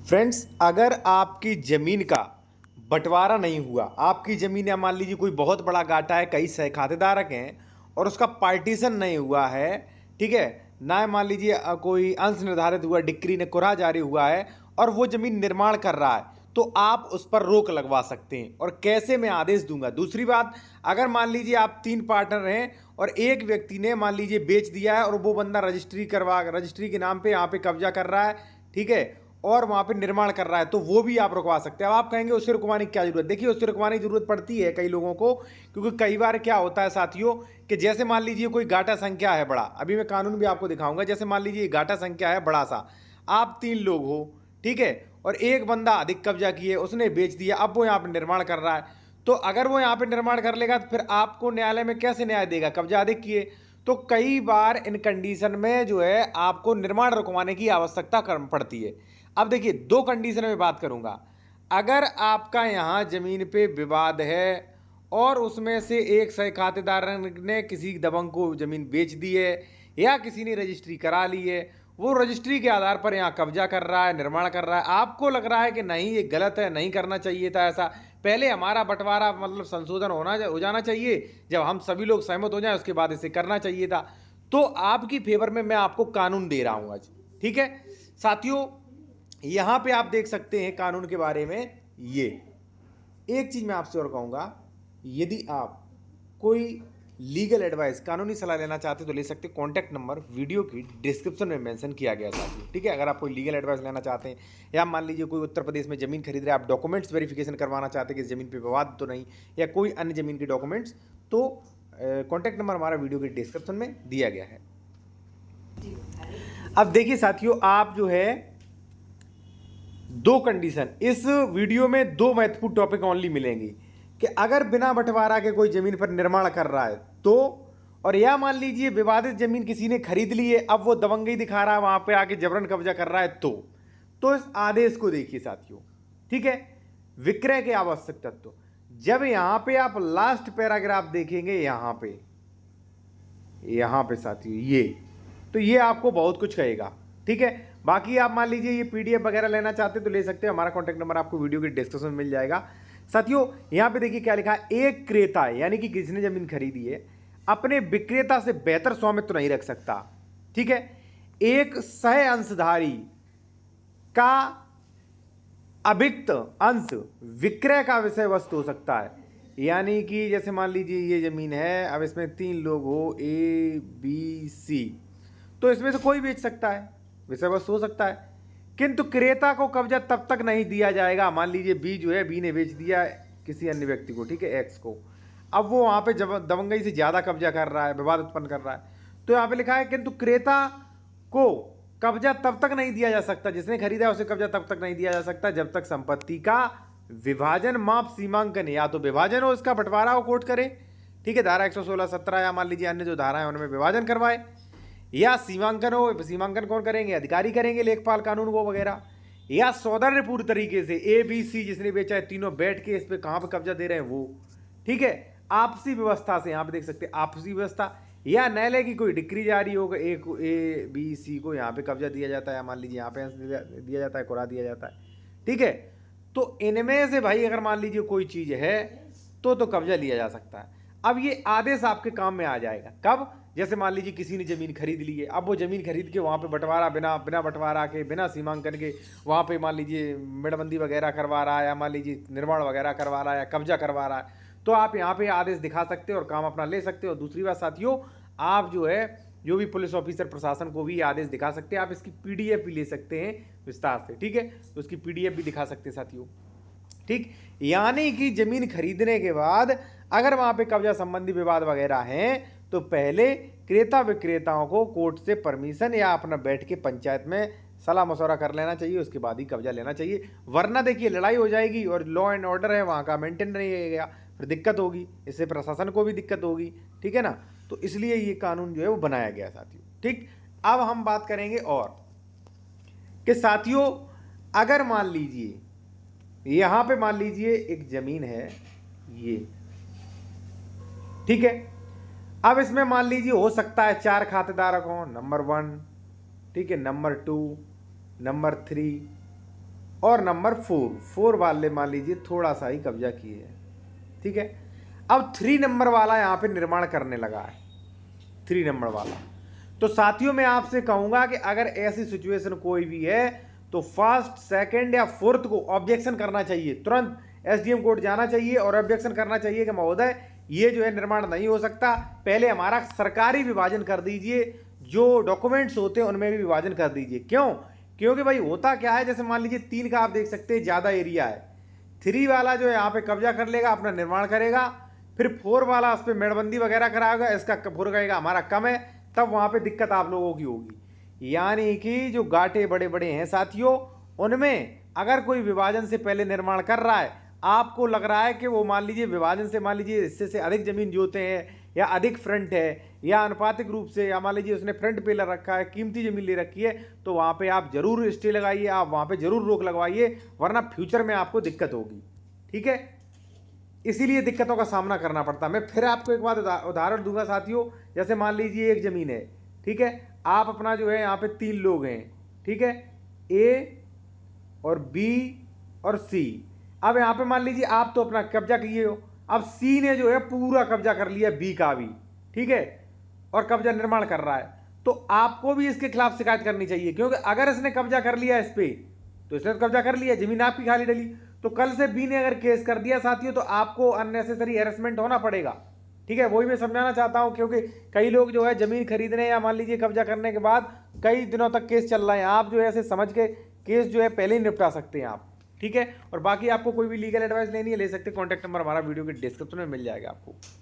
Friends, अगर आपकी ज़मीन का बंटवारा नहीं हुआ, आपकी ज़मीन या मान लीजिए कोई बहुत बड़ा घाटा है, कई खातेदारक हैं और उसका पार्टीशन नहीं हुआ है, ठीक है ना, मान लीजिए कोई अंश निर्धारित हुआ, डिक्री ने कुरहा जारी हुआ है और वो ज़मीन निर्माण कर रहा है, तो आप उस पर रोक लगवा सकते हैं। और कैसे, मैं आदेश दूंगा। दूसरी बात, अगर मान लीजिए आप 3 पार्टनर हैं और एक व्यक्ति ने मान लीजिए बेच दिया है और वो बंदा रजिस्ट्री के नाम पे यहाँ पे कब्जा कर रहा है, ठीक है, और वहां पे निर्माण कर रहा है, तो वो भी आप रुकवा सकते हैं। अब आप कहेंगे उससे रुकवाने की क्या जरूरत। देखिए, उससे रुकवाने की जरूरत पड़ती है कई लोगों को, क्योंकि कई बार क्या होता है साथियों कि जैसे मान लीजिए कोई घाटा संख्या है बड़ा, अभी मैं कानून भी आपको दिखाऊंगा। जैसे मान लीजिए घाटा संख्या है बड़ा सा, आप 3 लोग हो, ठीक है, और एक बंदा अधिक कब्जा किए, उसने बेच दिया, अब वो यहाँ पे निर्माण कर रहा है, तो अगर वो यहाँ पे निर्माण कर लेगा तो फिर आपको न्यायालय में कैसे न्याय देगा, कब्जा अधिक किए। तो कई बार इन कंडीशन में जो है आपको निर्माण रुकवाने की आवश्यकता पड़ती है। अब देखिए, 2 कंडीशन में बात करूंगा। अगर आपका यहाँ जमीन पे विवाद है और उसमें से एक सह खातेदार ने किसी दबंग को जमीन बेच दी है या किसी ने रजिस्ट्री करा ली है, वो रजिस्ट्री के आधार पर यहाँ कब्जा कर रहा है, निर्माण कर रहा है, आपको लग रहा है कि नहीं ये गलत है, नहीं करना चाहिए था ऐसा, पहले हमारा बंटवारा मतलब संशोधन हो जाना चाहिए, जब हम सभी लोग सहमत हो जाएं उसके बाद इसे करना चाहिए था, तो आपकी फेवर में मैं आपको कानून दे रहा हूं आज। ठीक है साथियों, यहां पे आप देख सकते हैं कानून के बारे में। ये एक चीज मैं आपसे और कहूंगा, यदि आप कोई लीगल एडवाइस, कानूनी सलाह लेना चाहते तो ले सकते। कॉन्टैक्ट नंबर वीडियो की डिस्क्रिप्शन में मेंशन किया गया साथियों, ठीक है। अगर आप कोई लीगल एडवाइस लेना चाहते हैं या मान लीजिए कोई उत्तर प्रदेश में जमीन खरीद रहे हैं, आप डॉक्यूमेंट्स वेरिफिकेशन करवाना चाहते हैं कि जमीन पे विवाद तो नहीं, या कोई अन्य जमीन के डॉक्यूमेंट्स, तो कॉन्टैक्ट नंबर हमारा वीडियो के डिस्क्रिप्शन में दिया गया है। अब देखिए साथियों, आप जो है 2 कंडीशन इस वीडियो में, 2 महत्वपूर्ण टॉपिक ओनली मिलेंगी कि अगर बिना बंटवारा के कोई जमीन पर निर्माण कर रहा है तो, और या मान लीजिए विवादित जमीन किसी ने खरीद ली है, अब वो दबंगई दिखा रहा है, वहां पे आके जबरन कब्जा कर रहा है, तो इस आदेश को देखिए साथियों, ठीक है। विक्रय के आवश्यक तत्व, जब यहां पे आप लास्ट पैराग्राफ देखेंगे, यहां पे साथियों ये, तो ये आपको बहुत कुछ कहेगा, ठीक है। बाकी आप मान लीजिए ये पीडीएफ वगैरह लेना चाहते तो ले सकते हैं, हमारा कॉन्टैक्ट नंबर आपको वीडियो के डिस्क्रिप्शन में मिल जाएगा साथियों। यहां पे देखिए क्या लिखा है, एक क्रेता यानी कि किसने जमीन खरीदी है अपने विक्रेता से बेहतर स्वामित्व नहीं रख सकता, ठीक है। एक सह अंशधारी का अभिक्त अंश विक्रय का विषय वस्तु हो सकता है, यानी कि जैसे मान लीजिए ये जमीन है, अब इसमें 3 लोग हो, ए बी सी, तो इसमें से कोई बेच सकता है, विषय वस्तु हो सकता है, किंतु क्रेता को कब्जा तब तक नहीं दिया जाएगा। मान लीजिए बी जो है, बी ने बेच दिया किसी अन्य व्यक्ति को, ठीक है, एक्स को, अब वो वहां पे जब दबंगई से ज्यादा कब्जा कर रहा है, विवाद उत्पन्न कर रहा है, तो यहां पे लिखा है किंतु क्रेता को कब्जा तब तक नहीं दिया जा सकता, जिसने खरीदा है उसे कब्जा तब तक नहीं दिया जा सकता जब तक संपत्ति का विभाजन माप सीमांकन, या तो विभाजन हो, इसका बंटवारा हो, कोर्ट करे, ठीक है, धारा 116, 17 या मान लीजिए अन्य जो धारा है उनमें विभाजन करवाए, या सीमांकन हो, सीमांकन कौन करेंगे, अधिकारी करेंगे, लेखपाल कानून को वगैरह, या सौदार्यपूर्ण तरीके से ए बी सी जिसने बेचा है तीनों बैठ के इस पे कहां पे कब्जा दे रहे हैं वो, ठीक है। आपसी व्यवस्था से, यहां पे देख सकते हैं आपसी व्यवस्था, या न्यायालय की कोई डिक्री जारी होगा, ए बी सी को यहाँ पे कब्जा दिया जाता है, या मान लीजिए यहाँ पे दिया जाता है, कुरा दिया जाता है, ठीक है। तो इनमें से भाई अगर मान लीजिए कोई चीज है तो कब्जा लिया जा सकता है। अब ये आदेश आपके काम में आ जाएगा कब, जैसे मान लीजिए किसी ने जमीन खरीद ली है, अब वो जमीन खरीद के वहां पे बंटवारा बिना बंटवारा के, बिना सीमांकन के वहां पे मान लीजिए मेड़बंदी वगैरह करवा रहा है, या मान लीजिए निर्माण वगैरह करवा रहा है, या कब्जा करवा रहा है, तो आप यहाँ पे आदेश दिखा सकते हो और काम अपना ले सकते हो। दूसरी बात साथियों, आप जो है जो भी पुलिस ऑफिसर प्रशासन को भी आदेश दिखा सकते हैं, आप इसकी पीडीएफ भी ले सकते हैं विस्तार से, ठीक है, तो उसकी पीडीएफ भी दिखा सकते हैं साथियों, ठीक। यानी कि जमीन खरीदने के बाद अगर वहां पे कब्जा संबंधी विवाद वगैरह हैं तो पहले क्रेता विक्रेताओं को कोर्ट से परमिशन या अपना बैठ के पंचायत में सलाह मशवरा कर लेना चाहिए, उसके बाद ही कब्जा लेना चाहिए, वरना देखिए लड़ाई हो जाएगी और लॉ एंड ऑर्डर है वहां का मेंटेन नहीं रहेगा, फिर दिक्कत होगी, इससे प्रशासन को भी दिक्कत होगी, ठीक है ना। तो इसलिए ये कानून जो है वो बनाया गया साथियों, ठीक। अब हम बात करेंगे और कि साथियों, अगर मान लीजिए यहां पे मान लीजिए एक जमीन है ये, ठीक है, अब इसमें मान लीजिए हो सकता है 4 खातेदार हो, नंबर 1, ठीक है, नंबर 2, नंबर 3, और नंबर 4 वाले मान लीजिए थोड़ा सा ही कब्जा किए है, ठीक है। अब 3 नंबर वाला यहाँ पे निर्माण करने लगा है, 3 नंबर वाला। तो साथियों मैं आपसे कहूंगा कि अगर ऐसी सिचुएशन कोई भी है तो फर्स्ट, सेकंड या फोर्थ को ऑब्जेक्शन करना चाहिए, तुरंत एसडीएम कोर्ट जाना चाहिए और ऑब्जेक्शन करना चाहिए कि महोदय ये जो है निर्माण नहीं हो सकता, पहले हमारा सरकारी विभाजन कर दीजिए, जो डॉक्यूमेंट्स होते हैं उनमें भी विभाजन कर दीजिए। क्यों? क्योंकि भाई होता क्या है, जैसे मान लीजिए 3 का आप देख सकते हैं ज़्यादा एरिया है, 3 वाला जो है यहाँ पे कब्जा कर लेगा, अपना निर्माण करेगा, फिर 4 वाला उस पर मेड़बंदी वगैरह कराएगा, इसका 4 कहेगा हमारा कम है, तब वहाँ पे दिक्कत आप लोगों की होगी। यानी कि जो गाटे बड़े बड़े हैं साथियों, उनमें अगर कोई विभाजन से पहले निर्माण कर रहा है, आपको लग रहा है कि वो मान लीजिए विभाजन से मान लीजिए हिस्से से अधिक जमीन जोते हैं या अधिक फ्रंट है या अनुपातिक रूप से, या मान लीजिए उसने फ्रंट पिलर रखा है, कीमती जमीन ले रखी है, तो वहाँ पे आप जरूर स्टे लगाइए, आप वहाँ पे जरूर रोक लगवाइए, वरना फ्यूचर में आपको दिक्कत होगी, ठीक है। इसीलिए दिक्कतों का सामना करना पड़ता है। मैं फिर आपको एक बात उदाहरण दूंगा साथियों, जैसे मान लीजिए एक ज़मीन है, ठीक है, आप अपना जो है यहाँ पे 3 लोग हैं, ठीक है, ए और बी और सी। अब यहाँ पे मान लीजिए आप तो अपना कब्जा किए हो, अब सी ने जो है पूरा कब्जा कर लिया बी का भी, ठीक है, और कब्जा निर्माण कर रहा है, तो आपको भी इसके खिलाफ शिकायत करनी चाहिए, क्योंकि अगर इसने कब्जा कर लिया इस पे, तो इसने तो कब्जा कर लिया, जमीन आपकी खाली डली, तो कल से बी ने अगर केस कर दिया साथियों, तो आपको अननेसेसरी हैरेसमेंट होना पड़ेगा, ठीक है। वही मैं समझाना चाहता हूं, क्योंकि कई लोग जो है जमीन खरीदने या मान लीजिए कब्जा करने के बाद कई दिनों तक केस चल रहा है, आप जो है ऐसे समझ के केस जो है पहले ही निपटा सकते हैं आप, ठीक है। और बाकी आपको कोई भी लीगल एडवाइस लेनी है ले सकते हैं, कॉन्टैक्ट नंबर हमारा वीडियो के डिस्क्रिप्शन में मिल जाएगा आपको।